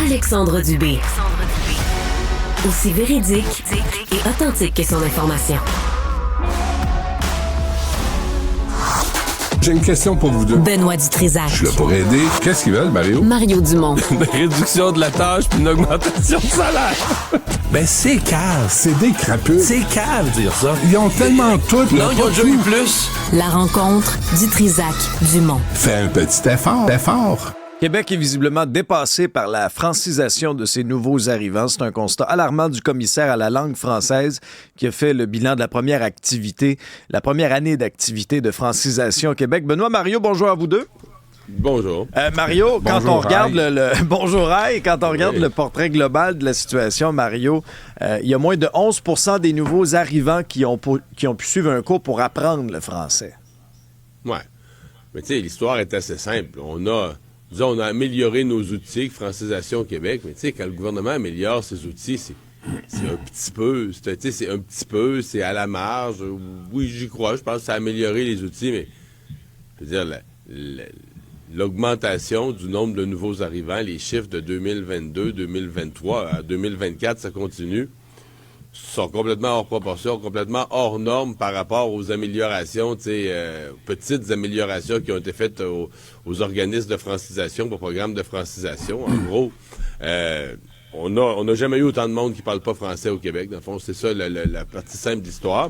Alexandre Dubé. Aussi véridique et authentique que son information. J'ai une question pour vous deux. Benoît Dutrisac. Je suis là pour aider. Qu'est-ce qu'ils veulent, Mario? Mario Dumont. Une réduction de la tâche puis une augmentation de salaire. Ben, c'est cave. C'est des crapules. C'est cave dire ça. Ils ont tellement tout. Non, ils ont déjà eu plus. La rencontre Dutrisac-Dumont. Fais un petit effort. Québec est visiblement dépassé par la francisation de ses nouveaux arrivants. C'est un constat alarmant du commissaire à la langue française qui a fait le bilan de la première année d'activité de francisation au Québec. Benoît, Mario, bonjour à vous deux. Bonjour. Mario, quand Bonjour, on regarde Ray. Bonjour Ray, quand on regarde le portrait global de la situation, Mario, il y a moins de 11% des nouveaux arrivants qui ont pu suivre un cours pour apprendre le français. Ouais. Mais tu sais, l'histoire est assez simple. On a amélioré nos outils, francisation au Québec, mais tu sais, quand le gouvernement améliore ses outils, c'est un petit peu, c'est à la marge. Oui, j'y crois, je pense que ça a amélioré les outils, mais je veux dire, l'augmentation du nombre de nouveaux arrivants, les chiffres de 2022, 2023, à 2024, ça continue, sont complètement hors proportion, complètement hors norme par rapport aux améliorations, petites améliorations qui ont été faites aux organismes de francisation, aux programmes de francisation. En gros, on n'a jamais eu autant de monde qui parle pas français au Québec. Dans le fond, c'est ça la partie simple de l'histoire.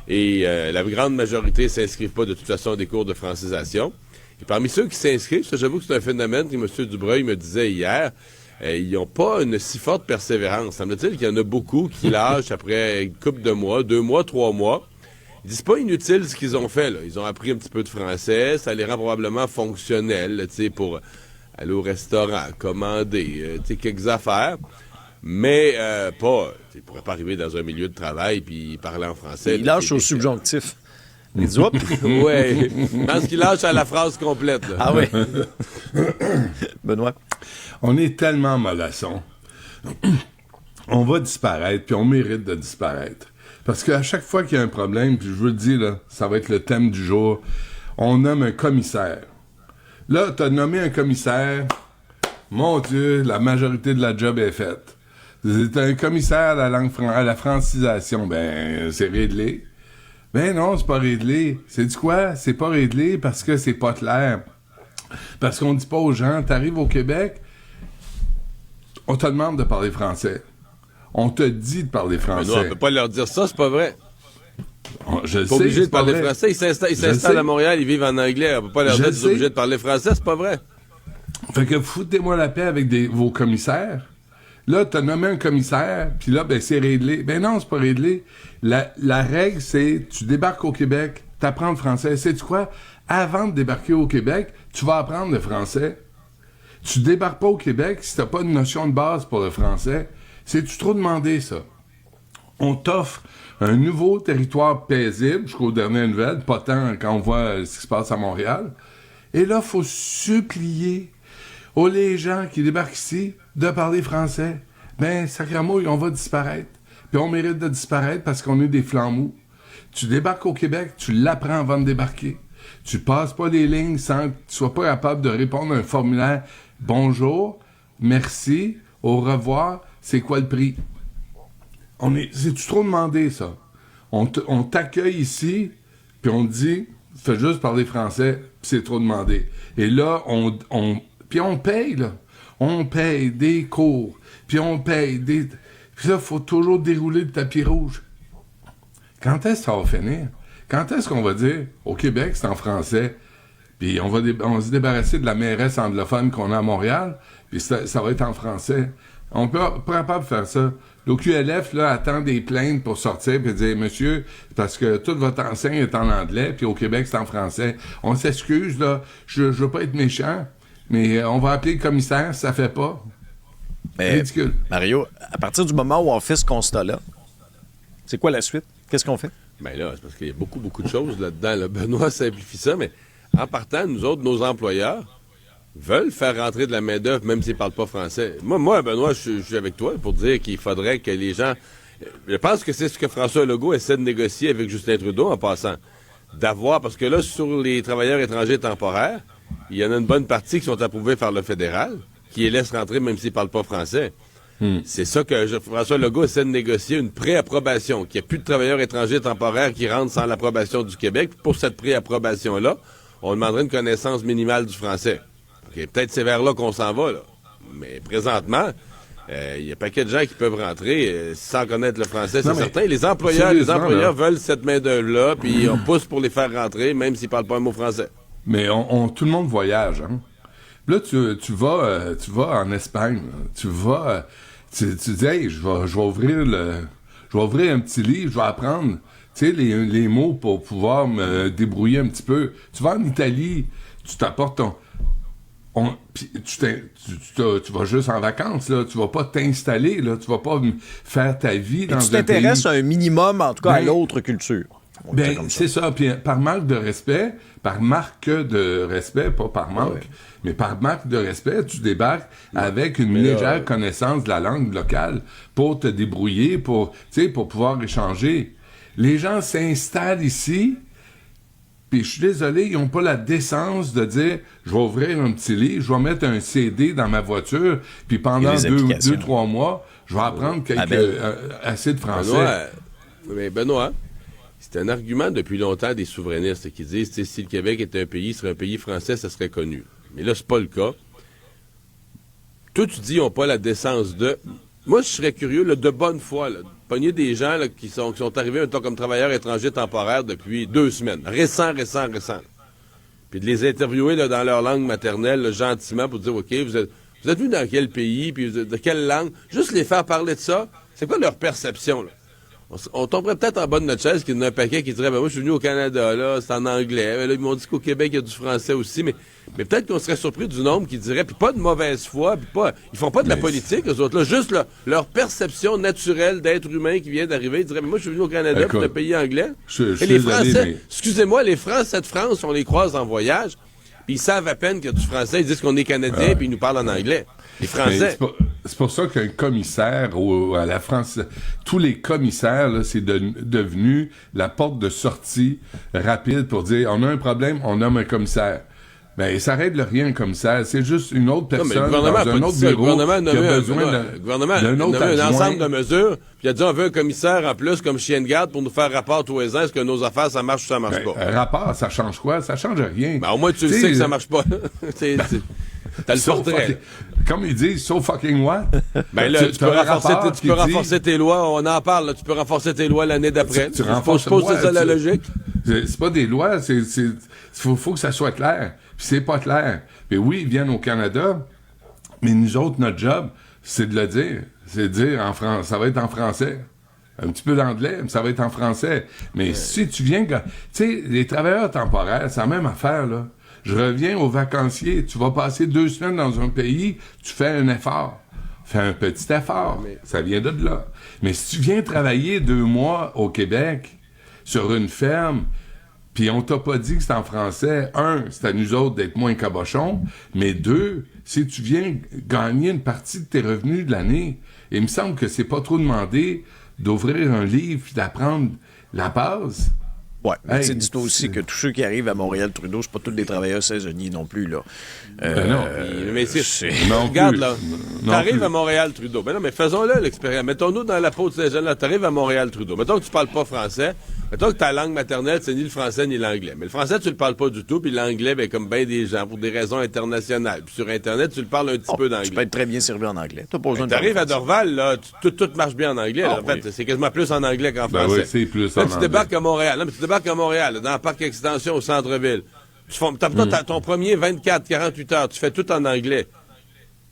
Et la grande majorité s'inscrivent pas de toute façon à des cours de francisation. Et parmi ceux qui s'inscrivent, ça, j'avoue que c'est un phénomène que M. Dubreuil me disait hier, ils n'ont pas une si forte persévérance. Semble-t-il qu'il y en a beaucoup qui lâchent après une couple de mois, 2 mois, 3 mois. Ils disent pas inutile ce qu'ils ont fait, là. Ils ont appris un petit peu de français, ça les rend probablement fonctionnels, là, pour aller au restaurant, commander, quelques affaires. Mais pas, ils pourraient pas arriver dans un milieu de travail puis parler en français. Il lâche au subjonctif. Il dit, hop! Oui, je pense qu'il lâche à la phrase complète. Là. Ah oui. Benoît? On est tellement mollassons. On va disparaître, puis on mérite de disparaître. Parce qu'à chaque fois qu'il y a un problème, puis je vous le dis, là, ça va être le thème du jour, on nomme un commissaire. Là, t'as nommé un commissaire, mon Dieu, la majorité de la job est faite. C'est un commissaire à la francisation, ben, c'est réglé. Ben non, c'est pas réglé. C'est du quoi? C'est pas réglé parce que c'est pas clair. Parce qu'on dit pas aux gens, t'arrives au Québec, on te demande de parler français. On te dit de parler français. Mais nous, on peut pas leur dire ça, c'est pas vrai. Je le Pas sais, obligé de parler vrai. français. Ils s'installent à Montréal, ils vivent en anglais. On peut pas leur dire qu'ils sont obligés de parler français, c'est pas vrai. Fait que foutez-moi la paix avec vos commissaires. Là, t'as nommé un commissaire, puis là, ben, c'est réglé. Ben non, c'est pas réglé. La règle, c'est, tu débarques au Québec, t'apprends le français. Sais-tu quoi? Avant de débarquer au Québec, tu vas apprendre le français. Tu débarques pas au Québec si t'as pas une notion de base pour le français. C'est-tu trop demandé, ça? On t'offre un nouveau territoire paisible, jusqu'aux dernières nouvelles, pas tant quand on voit ce qui se passe à Montréal. Et là, faut supplier les gens qui débarquent ici de parler français. Ben, sacramouille, on va disparaître. Puis on mérite de disparaître parce qu'on est des flambeaux. Tu débarques au Québec, tu l'apprends avant de débarquer. Tu passes pas les lignes sans que tu sois pas capable de répondre à un formulaire « Bonjour, merci, au revoir, c'est quoi le prix? » C'est-tu trop demandé, ça? On t'accueille ici, puis on te dit « Fais juste parler français, puis c'est trop demandé. » Et là, puis on paye, là. On paye des cours, puis on paye des... Puis là, il faut toujours dérouler le tapis rouge. Quand est-ce que ça va finir? Quand est-ce qu'on va dire, au Québec, c'est en français, puis on va se débarrasser de la mairesse anglophone qu'on a à Montréal, puis ça va être en français. On peut pas capable de faire ça. L'OQLF, là, attend des plaintes pour sortir puis dire, monsieur, parce que toute votre enseigne est en anglais, puis au Québec, c'est en français. On s'excuse, là, je veux pas être méchant, mais on va appeler le commissaire si ça fait pas. Mais, ridicule. Mario, à partir du moment où on fait ce constat-là, c'est quoi la suite? Qu'est-ce qu'on fait? Ben là, c'est parce qu'il y a beaucoup, beaucoup de choses là-dedans. Là. Benoît simplifie ça, mais en partant, nous autres, nos employeurs veulent faire rentrer de la main-d'œuvre, même s'ils ne parlent pas français. Moi, Benoît, je suis avec toi pour dire qu'il faudrait que les gens... Je pense que c'est ce que François Legault essaie de négocier avec Justin Trudeau en passant. D'avoir, parce que là, sur les travailleurs étrangers temporaires, il y en a une bonne partie qui sont approuvés par le fédéral. qui les laisse rentrer même s'ils parlent pas français. C'est ça que François Legault essaie de négocier, une préapprobation, qu'il n'y ait plus de travailleurs étrangers temporaires qui rentrent sans l'approbation du Québec. Pour cette préapprobation-là, on demanderait une connaissance minimale du français. Okay, peut-être c'est vers là qu'on s'en va, là. Mais présentement, il y a un paquet de gens qui peuvent rentrer sans connaître le français, c'est certain. Les employeurs veulent cette main-d'œuvre-là, puis on pousse pour les faire rentrer, même s'ils parlent pas un mot français. Mais tout le monde voyage, hein. Là, tu vas en Espagne, là. Tu vas... Tu dis, hey, je vais ouvrir un petit livre, je vais apprendre, tu sais, les mots pour pouvoir me débrouiller un petit peu. Tu vas en Italie, tu t'apportes tu vas juste en vacances, là. Tu vas pas t'installer, là. Tu vas pas faire ta vie dans un pays. Tu t'intéresses un minimum, en tout cas, à l'autre culture. C'est ça. Puis par marque de respect, pas par manque, mais par marque de respect, tu débarques avec une légère connaissance de la langue locale pour te débrouiller, pour pouvoir échanger. Les gens s'installent ici, puis je suis désolé, ils n'ont pas la décence de dire « Je vais ouvrir un petit livre, je vais mettre un CD dans ma voiture, puis pendant 2-3 mois, je vais apprendre assez de français. » Benoît, c'est un argument depuis longtemps des souverainistes qui disent « Si le Québec était un pays, serait un pays français, ça serait connu. » Mais là, c'est pas le cas. Toi, tu dis, ils n'ont pas la décence de... Moi, je serais curieux, là, de bonne foi, de pogner des gens là, qui sont arrivés un temps comme travailleurs étrangers temporaires depuis 2 semaines. Récents. Puis de les interviewer là, dans leur langue maternelle, là, gentiment, pour dire, OK, vous êtes venus dans quel pays, puis de quelle langue? Juste les faire parler de ça. C'est quoi leur perception, là? On tomberait peut-être en bas de notre chaise qu'il y en a un paquet qui dirait, moi, je suis venu au Canada, là, c'est en anglais. Mais là, ils m'ont dit qu'au Québec, il y a du français aussi. Mais peut-être qu'on serait surpris du nombre qui dirait, puis pas de mauvaise foi, puis pas, ils font pas de la politique, eux autres, là. Juste leur perception naturelle d'être humain qui vient d'arriver. Ils diraient, moi, je suis venu au Canada, puis c'est un pays anglais. Et les Français, excusez-moi, les Français de France, on les croise en voyage, puis ils savent à peine qu'il y a du français. Ils disent qu'on est Canadien, puis ils nous parlent en anglais. Les Français. C'est pour ça qu'un commissaire à la France, tous les commissaires, là, c'est devenu la porte de sortie rapide pour dire on a un problème, on nomme un commissaire. Ben, ça règle rien, un commissaire. C'est juste une autre personne dans un autre bureau qui a besoin d'un autre adjoint. Un ensemble de mesures, puis il a dit on veut un commissaire en plus comme chien de garde pour nous faire rapport tous les ans, est-ce que nos affaires, ça marche ou ça marche pas? Un rapport, ça change quoi? Ça change rien. Ben, au moins, tu le sais que ça marche pas. T'as le portrait. Comme ils disent, so fucking what? Ben là, tu peux renforcer tes lois, on en parle, là, tu peux renforcer tes lois l'année d'après. Tu renforces c'est ça la logique? C'est pas des lois, faut que ça soit clair. Puis c'est pas clair. Puis oui, ils viennent au Canada, mais nous autres, notre job, c'est de le dire. C'est de dire en France, ça va être en français. Un petit peu d'anglais, mais ça va être en français. Mais si tu viens... Tu sais, les travailleurs temporaires, c'est la même affaire, là. Je reviens aux vacanciers. Tu vas passer 2 semaines dans un pays, tu fais un effort. Fais un petit effort. Ça vient de là. Mais si tu viens travailler 2 mois au Québec, sur une ferme, puis on t'a pas dit que c'est en français, 1, c'est à nous autres d'être moins cabochons, mais 2, si tu viens gagner une partie de tes revenus de l'année, il me semble que c'est pas trop demandé d'ouvrir un livre puis d'apprendre la base. Ouais, mais hey, dis-toi aussi que tous ceux qui arrivent à Montréal-Trudeau, c'est pas tous des travailleurs saisonniers non plus, là. Non. Mais regarde, là, t'arrives à Montréal-Trudeau. Ben non, mais faisons-le l'expérience. Mettons-nous dans la peau de ces jeunes-là. T'arrives à Montréal-Trudeau. Mettons que tu parles pas français. Mettons que ta langue maternelle, c'est ni le français ni l'anglais. Mais le français, tu le parles pas du tout. Puis l'anglais, ben, comme bien des gens, pour des raisons internationales. Puis sur Internet, tu le parles un petit peu d'anglais. Tu peux être très bien servi en anglais. T'as pas besoin de t'arrives à Dorval, là, tout marche bien en anglais. Là. En fait, c'est quasiment plus en anglais qu'en français. Oui, c'est plus là, en tu anglais. débarques à Montréal. Non, mais tu débarques à Montréal, dans le parc extension au centre-ville. T'as ton premier 24-48 heures, tu fais tout en anglais.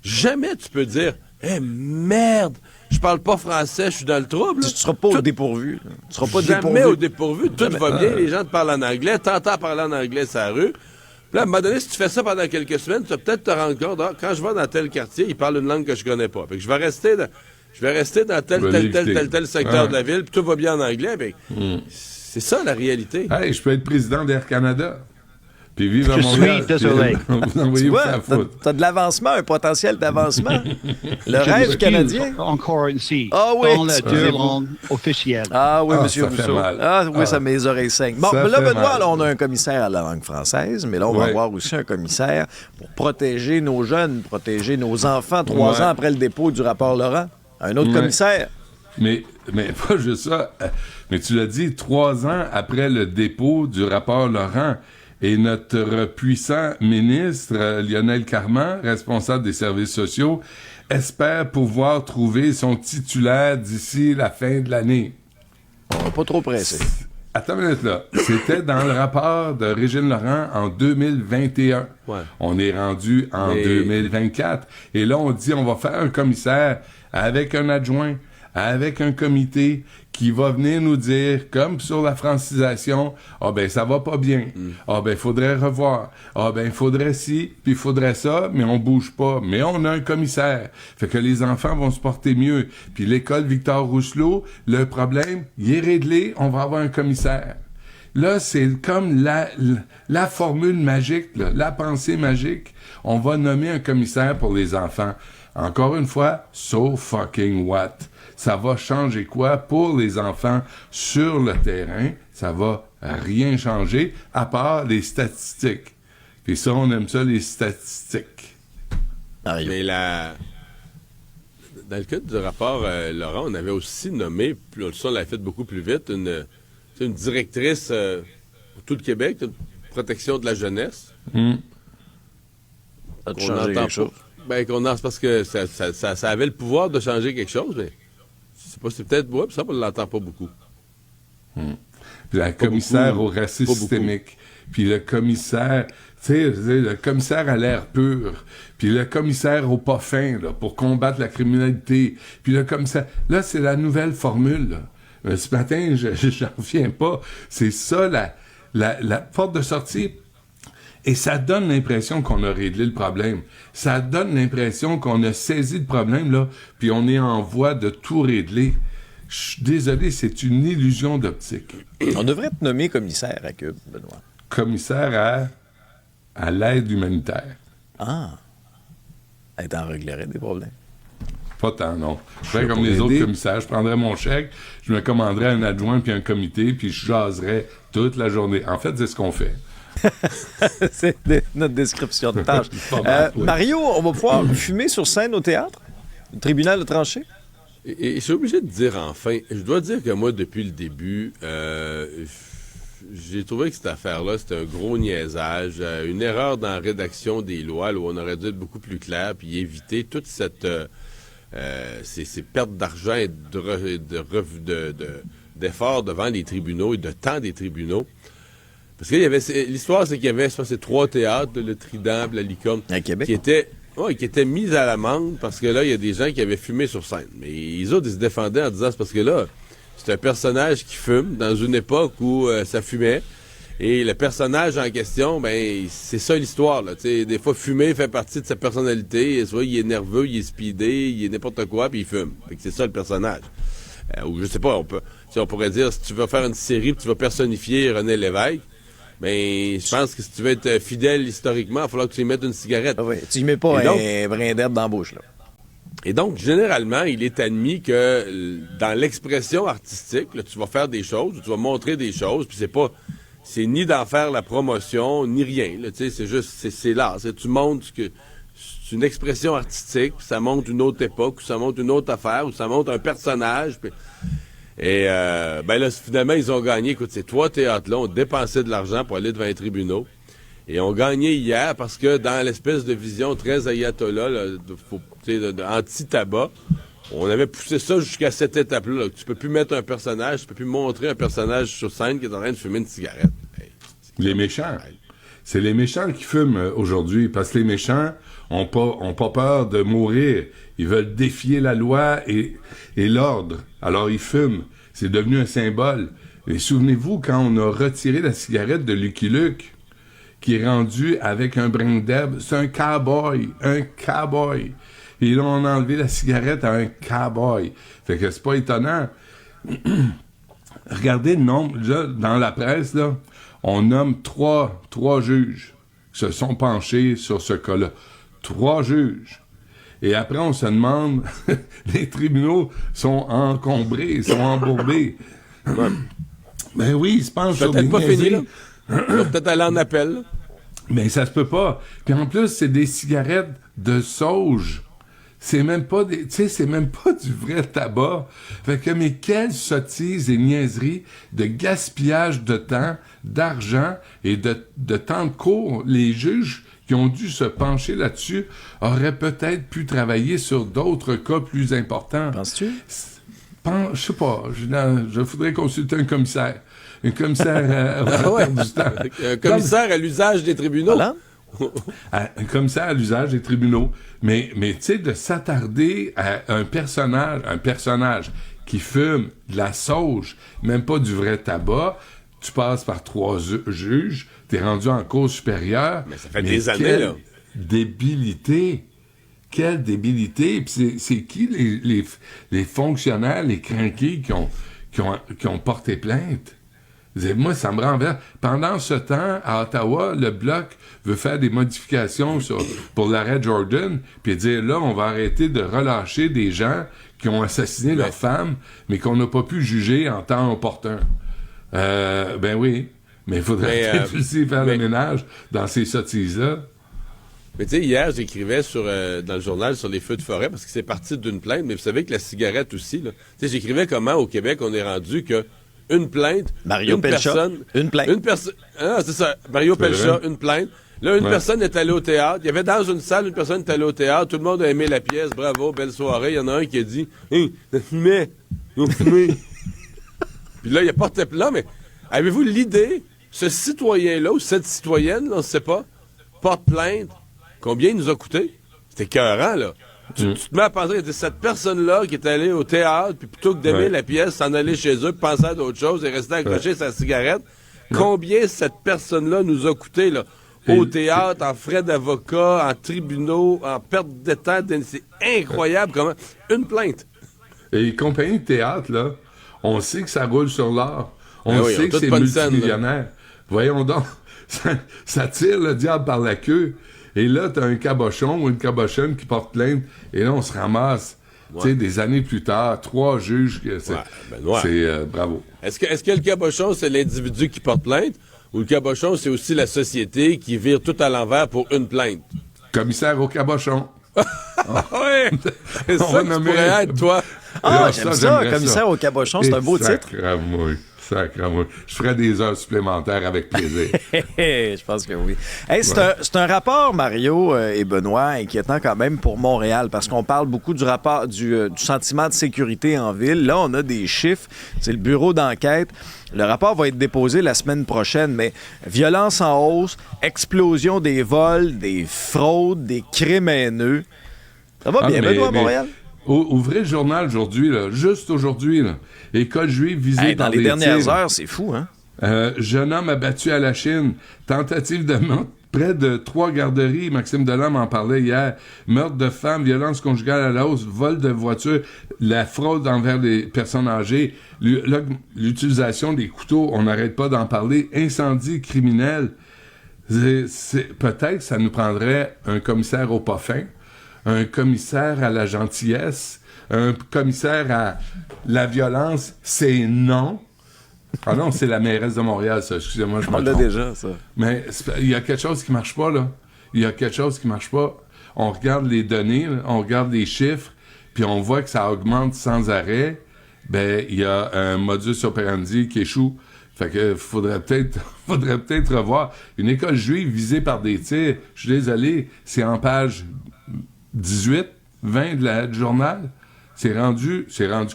Jamais tu peux dire merde, je parle pas français, je suis dans le trouble. Tu seras pas au dépourvu. Tu seras pas jamais au dépourvu. Tout va bien, les gens te parlent en anglais, t'entends parler en anglais sur la rue. Puis là, à un moment donné, si tu fais ça pendant quelques semaines, tu vas peut-être te rendre compte, quand je vais dans tel quartier, ils parlent une langue que je connais pas. Fait que je vais rester dans tel secteur de la ville, puis tout va bien en anglais. C'est ça la réalité. Hey, je peux être président d'Air Canada. Puis vive à Je Montréal. suis désolé. Puis vous Tu envoyez vois, ça à foutre. t'as de l'avancement, un potentiel d'avancement. Le rêve canadien. Encore ici, Ah oui, dans la c'est deux bon. langues officielles. Ah oui, Ah, monsieur ça fait Rousseau. mal. Ah oui, Ah. ça mes oreilles saignent. Bon, Ça mais là, fait Benoît, mal. là, on a un commissaire à la langue française, mais là, on va Ouais. avoir aussi un commissaire pour protéger nos jeunes, protéger nos enfants 3 Ouais. ans après le dépôt du rapport Laurent. Un autre Ouais. commissaire. Mais pas juste ça. Mais tu l'as dit, 3 ans après le dépôt du rapport Laurent, et notre puissant ministre, Lionel Carman, responsable des services sociaux, espère pouvoir trouver son titulaire d'ici la fin de l'année. On n'est pas trop pressé. Attends une minute là. C'était dans le rapport de Régine Laurent en 2021. Ouais. On est rendu en Mais- 2024. Et là, on dit on va faire un commissaire avec un adjoint, avec un comité qui va venir nous dire, comme sur la francisation, ah ben ça va pas bien. Ah ben faudrait revoir. Ah ben faudrait ci, puis faudrait ça, mais on bouge pas. Mais on a un commissaire. Fait que les enfants vont se porter mieux. Puis l'école Victor Rousselot, le problème, il est réglé, on va avoir un commissaire. Là, c'est comme la formule magique, là, la pensée magique. On va nommer un commissaire pour les enfants. Encore une fois, so fucking what? Ça va changer quoi pour les enfants sur le terrain? Ça va rien changer, à part les statistiques. Puis ça, on aime ça, les statistiques. Mario. Mais dans le cas du rapport Laurent, on avait aussi nommé, ça on l'a fait beaucoup plus vite, une directrice pour tout le Québec, de protection de la jeunesse. Ça a Qu'on changé entend quelque chose. pas. Ben, c'est parce que ça avait le pouvoir de changer quelque chose, mais c'est peut-être moi, puis ça, on l'entend pas beaucoup. Puis la commissaire beaucoup. au racisme Pas beaucoup. systémique. Puis le commissaire, tu sais, le commissaire à l'air pur. Puis le commissaire au pas fin, là, pour combattre la criminalité. Puis le commissaire... Là, c'est la nouvelle formule, là. Ce matin, j'en reviens pas. C'est ça, la porte de sortie. Et ça donne l'impression qu'on a réglé le problème. Ça donne l'impression qu'on a saisi le problème, là, puis on est en voie de tout régler. Je suis désolé, c'est une illusion d'optique. On devrait te nommer commissaire à Cube, Benoît. Commissaire à l'aide humanitaire. Ah. Elle t'en réglerait des problèmes. Pas tant, non. Je ferais pour comme les autres aider. commissaires. Je prendrais mon chèque, je me commanderais un adjoint puis un comité, puis je jaserais toute la journée. En fait, c'est ce qu'on fait. C'est notre description de tâche. Pas mal, oui. Mario, on va pouvoir fumer sur scène au théâtre? Le tribunal de tranché? Et je suis obligé de dire enfin, je dois dire que moi, depuis le début, j'ai trouvé que cette affaire-là, c'était un gros niaisage, une erreur dans la rédaction des lois, là, où on aurait dû être beaucoup plus clair, puis éviter toute cette ces pertes d'argent et d'efforts devant les tribunaux et de temps des tribunaux. Parce que l'histoire, c'est qu'il y avait, je pense, ces 3 théâtres, le Trident, la Licorne, À Québec. qui étaient mis à l'amende parce que là, il y a des gens qui avaient fumé sur scène. Mais les autres, ils se défendaient en disant, c'est parce que là, c'est un personnage qui fume dans une époque où ça fumait. Et le personnage en question, ben, c'est ça l'histoire, là. T'sais, des fois, fumer fait partie de sa personnalité. Soit il est nerveux, il est speedé, il est n'importe quoi, puis il fume. Fait que c'est ça le personnage. Ou je sais pas, on pourrait dire, si tu veux faire une série, puis tu vas personnifier René Lévesque, mais je pense que si tu veux être fidèle historiquement, il va falloir que tu y mettes une cigarette. Ah oui, tu y mets pas Et donc- un brin d'herbe dans la bouche, là. Et donc, généralement, il est admis que dans l'expression artistique, là, tu vas faire des choses, tu vas montrer des choses, puis c'est ni d'en faire la promotion, ni rien. Là, c'est juste, c'est l'art. Tu montres que c'est une expression artistique, puis ça montre une autre époque, ou ça montre une autre affaire, ou ça montre un personnage. Et ben là, finalement, ils ont gagné. Écoute, ces 3 théâtres-là ont dépensé de l'argent pour aller devant les tribunaux. Et ont gagné hier parce que dans l'espèce de vision très ayatollah, là, anti-tabac, on avait poussé ça jusqu'à cette étape-là. Là. Tu peux plus mettre un personnage, tu peux plus montrer un personnage sur scène qui est en train de fumer une cigarette. Hey, Les méchants. C'est les méchants qui fument aujourd'hui, parce que les méchants ont pas peur de mourir. Ils veulent défier la loi et l'ordre. Alors ils fument. C'est devenu un symbole. Et souvenez-vous, quand on a retiré la cigarette de Lucky Luke, qui est rendu avec un brin d'herbe, c'est un cowboy. Et là, on a enlevé la cigarette à un cowboy. Fait que c'est pas étonnant. Regardez le nombre, là, dans la presse, là, On nomme trois juges qui se sont penchés sur ce cas-là. 3 juges. Et après, on se demande, les tribunaux sont encombrés, sont embourbés. Ben oui, ils se penchent sur des peut-être pas fini, niaiseries. là. On va peut-être aller en appel, là. Mais ça se peut pas. Puis en plus, c'est des cigarettes de sauge. C'est même pas c'est même pas du vrai tabac. Fait que, mais quelle sottise et niaiserie de gaspillage de temps, d'argent et de temps de cours. Les juges qui ont dû se pencher là-dessus auraient peut-être pu travailler sur d'autres cas plus importants. Penses-tu? Je sais pas. Je voudrais consulter un commissaire. Un commissaire du temps. Un commissaire à l'usage des tribunaux. Voilà. Un commissaire à l'usage des tribunaux. Mais tu sais, de s'attarder à un personnage qui fume de la sauge, même pas du vrai tabac, tu passes par 3 juges, t'es rendu en cour supérieure. Mais ça fait des années, là. Débilité. Quelle débilité. Puis c'est qui les fonctionnaires, les crinqués qui ont porté plainte? Moi, ça me renverse. Pendant ce temps, à Ottawa, le Bloc veut faire des modifications pour l'arrêt Jordan, puis dire, là, on va arrêter de relâcher des gens qui ont assassiné leur femme, mais qu'on n'a pas pu juger en temps opportun. Ben oui, mais il faudrait peut-être aussi faire le ménage dans ces sottises-là. Mais tu sais, hier, j'écrivais dans le journal sur les feux de forêt, parce que c'est parti d'une plainte, mais vous savez que la cigarette aussi, là. Tu sais, j'écrivais comment au Québec on est rendu que une plainte, Mario Pelcha, une plainte. C'est ça, Mario Pelcha, une plainte. Là, une personne est allée au théâtre. Il y avait dans une salle, une personne est allée au théâtre. Tout le monde a aimé la pièce. Bravo, belle soirée. Il y en a un qui a dit « Hey, mais, Puis là, il a porté plainte. Mais avez-vous l'idée, ce citoyen-là ou cette citoyenne, là, on ne sait pas, porte plainte, combien il nous a coûté? C'était écœurant, là. Tu te mets à penser que cette personne-là qui est allée au théâtre, puis plutôt que d'aimer la pièce, s'en aller chez eux, puis penser à d'autres choses et rester accroché sa cigarette, combien cette personne-là nous a coûté, là? Au théâtre, en frais d'avocat, en tribunaux, en perte de temps. C'est incroyable comment... Une plainte. Et les compagnies de théâtre, là, on sait que ça roule sur l'or. On sait que c'est pas de scène, multimillionnaire. Voyons donc, ça tire le diable par la queue. Et là, t'as un cabochon ou une cabochonne qui porte plainte. Et là, on se ramasse, tu sais, des années plus tard, 3 juges. C'est bravo. Est-ce que le cabochon, c'est l'individu qui porte plainte? Ou le cabochon, c'est aussi la société qui vire tout à l'envers pour une plainte? Commissaire au cabochon. Oui! C'est ça que tu pourrais être, toi. J'aime ça, commissaire au cabochon, c'est un beau titre. Sacramouille. Je ferais des heures supplémentaires avec plaisir. Je pense que oui. Hey, c'est un rapport, Mario et Benoît, inquiétant quand même pour Montréal, parce qu'on parle beaucoup du rapport du sentiment de sécurité en ville. Là, on a des chiffres. C'est le bureau d'enquête. Le rapport va être déposé la semaine prochaine, mais violence en hausse, explosion des vols, des fraudes, des crimes haineux. Ça va bien, Benoît, à Montréal? Ouvrez le journal aujourd'hui, là, juste aujourd'hui, là. École juive visée par dans les dernières tirs. heures, c'est fou, hein? Jeune homme abattu à la Chine. Tentative de meurtre. Près de 3 garderies. Maxime Delhomme en parlait hier. Meurtre de femmes, violence conjugale à la hausse, vol de voitures, la fraude envers les personnes âgées, l'utilisation des couteaux, on n'arrête pas d'en parler. Incendie criminel. Peut-être que ça nous prendrait un commissaire au pas fin, un commissaire à la gentillesse, un commissaire à la violence, c'est non. Ah non, c'est la mairesse de Montréal, ça. Excusez-moi, je me trompe. On l'a déjà, ça. Mais il y a quelque chose qui marche pas, là. Il y a quelque chose qui marche pas. On regarde les données, là, on regarde les chiffres, puis on voit que ça augmente sans arrêt. Ben, il y a un modus operandi qui échoue. Fait que faudrait peut-être revoir. Une école juive visée par des tirs, je suis désolé, c'est en page 18, 20 du journal. C'est rendu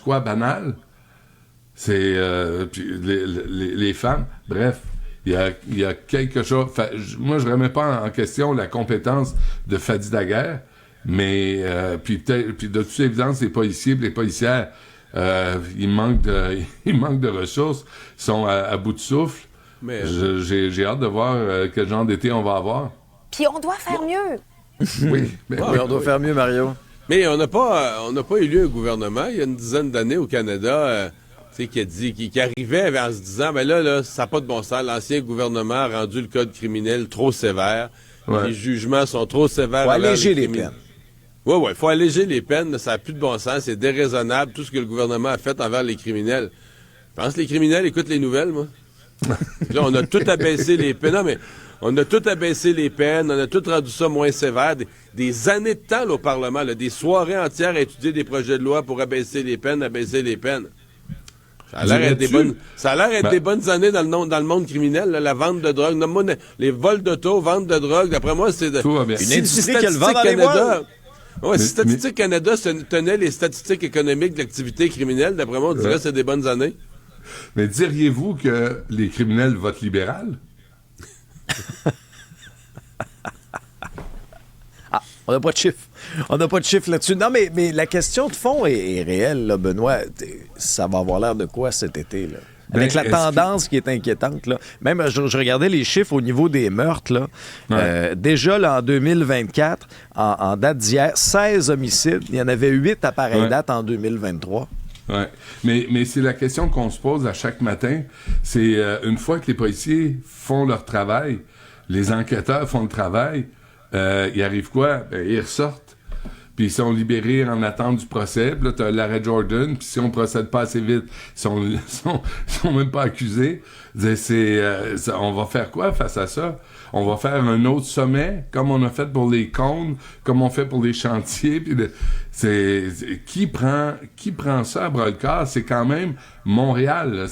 quoi, banal? C'est puis les femmes, bref, il y a quelque chose. Moi, je remets pas en question la compétence de Fadi Daguerre, mais puis de toute évidence, les policiers, les policières, ils manquent de ressources, ils sont à bout de souffle. Mais j'ai hâte de voir quel genre d'été on va avoir. Puis on doit faire mieux. Oui, mais on doit faire mieux, Mario. Mais on n'a pas élu un gouvernement il y a une dizaine d'années au Canada. qui a dit, qui arrivait en se disant, ben là, ça n'a pas de bon sens. L'ancien gouvernement a rendu le code criminel trop sévère. Ouais. Les jugements sont trop sévères. Faut alléger les peines. Oui, il faut alléger les peines. Ça n'a plus de bon sens. C'est déraisonnable, tout ce que le gouvernement a fait envers les criminels. Je pense que les criminels écoutent les nouvelles, moi. Là, on a tout abaissé les peines. Non, mais on a tout abaissé les peines. On a tout rendu ça moins sévère. Des années de temps là, au Parlement, là, des soirées entières à étudier des projets de loi pour abaisser les peines. Ça a l'air d'être des bonnes années dans le monde criminel, là, la vente de drogue, les vols d'auto, vente de drogue. D'après moi, c'est Tout va bien. Une industrie qui a le vent dans les voiles. Oui, si Statistique Canada tenait les statistiques économiques de l'activité criminelle, d'après moi, on dirait que c'est des bonnes années. Mais diriez-vous que les criminels votent libéral? On n'a pas de chiffre. On n'a pas de chiffre là-dessus. Non, mais la question de fond est réelle, là, Benoît. Ça va avoir l'air de quoi cet été, là? Avec la tendance qui est inquiétante, là. Même, je regardais les chiffres au niveau des meurtres, là. Ouais. Déjà, là, en 2024, en date d'hier, 16 homicides. Il y en avait 8 à pareille date en 2023. Oui, mais c'est la question qu'on se pose à chaque matin. C'est une fois que les policiers font leur travail, les enquêteurs font le travail, il arrive quoi? Ben, ils ressortent. Puis ils sont libérés en attente du procès. Puis là, t'as l'arrêt Jordan. Puis si on procède pas assez vite, ils sont même pas accusés. On va faire quoi face à ça? On va faire un autre sommet, comme on a fait pour les cônes, comme on fait pour les chantiers. Puis qui prend ça à bras-le-corps? C'est quand même Montréal. Là.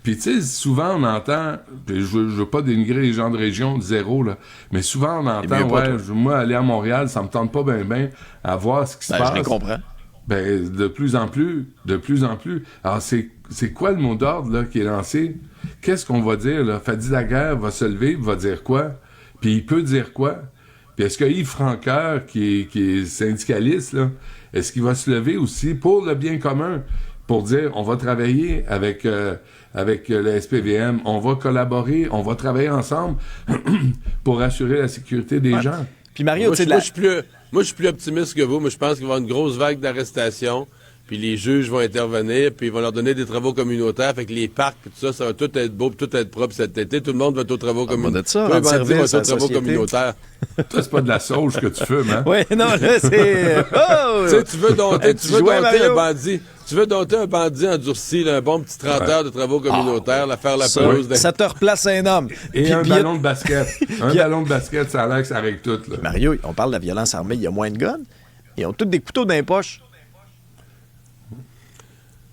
Puis tu sais, souvent on entend, je veux pas dénigrer les gens de région de zéro, là, mais souvent on entend, moi aller à Montréal, ça me tente pas bien à voir ce qui se passe. Je les comprends. Ben, de plus en plus. Alors, c'est quoi le mot d'ordre, là, qui est lancé? Qu'est-ce qu'on va dire, là? Fadi Daguerre va se lever, va dire quoi? Puis il peut dire quoi? Puis est-ce que Yves Francoeur, qui est syndicaliste, là, est-ce qu'il va se lever aussi pour le bien commun? Pour dire, on va travailler avec le SPVM, on va collaborer, on va travailler ensemble pour assurer la sécurité des gens. Puis Mario, Moi, je suis plus optimiste que vous. Moi, je pense qu'il va y avoir une grosse vague d'arrestations, puis les juges vont intervenir, puis ils vont leur donner des travaux communautaires. Fait que les parcs, puis tout ça, ça va tout être beau, puis tout être propre cet été. Tout le monde va être aux travaux communautaires. Tout le monde va être aux travaux communautaires. Toi, c'est pas de la sauge que tu fumes, hein? Oui, non, là, c'est... Oh! Tu sais, tu veux dompter un bandit. Tu veux dompter un bandit endurci, là, un bon petit 30 heures de travaux communautaires, faire la pause. Ça te replace un homme. Et un ballon de basket. Ballon de basket, ça a l'air que ça règle tout. Là. Mario, on parle de la violence armée, il y a moins de guns. Ils ont tous des couteaux dans les poches.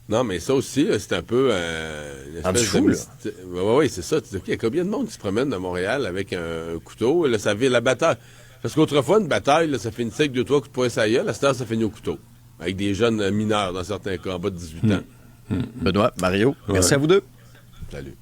Non, mais ça aussi, là, c'est un peu une espèce fou, là. Oui, c'est ça. Tu dis, il y a combien de monde qui se promène à Montréal avec un couteau? Là, ça fait la bataille. Parce qu'autrefois, une bataille, là, ça finissait avec 2-3 coups de poing sur la gueule. À cette heure, ça finit au couteau. Avec des jeunes mineurs, dans certains cas, en bas de 18 ans. Benoît, Mario, merci à vous deux. Salut.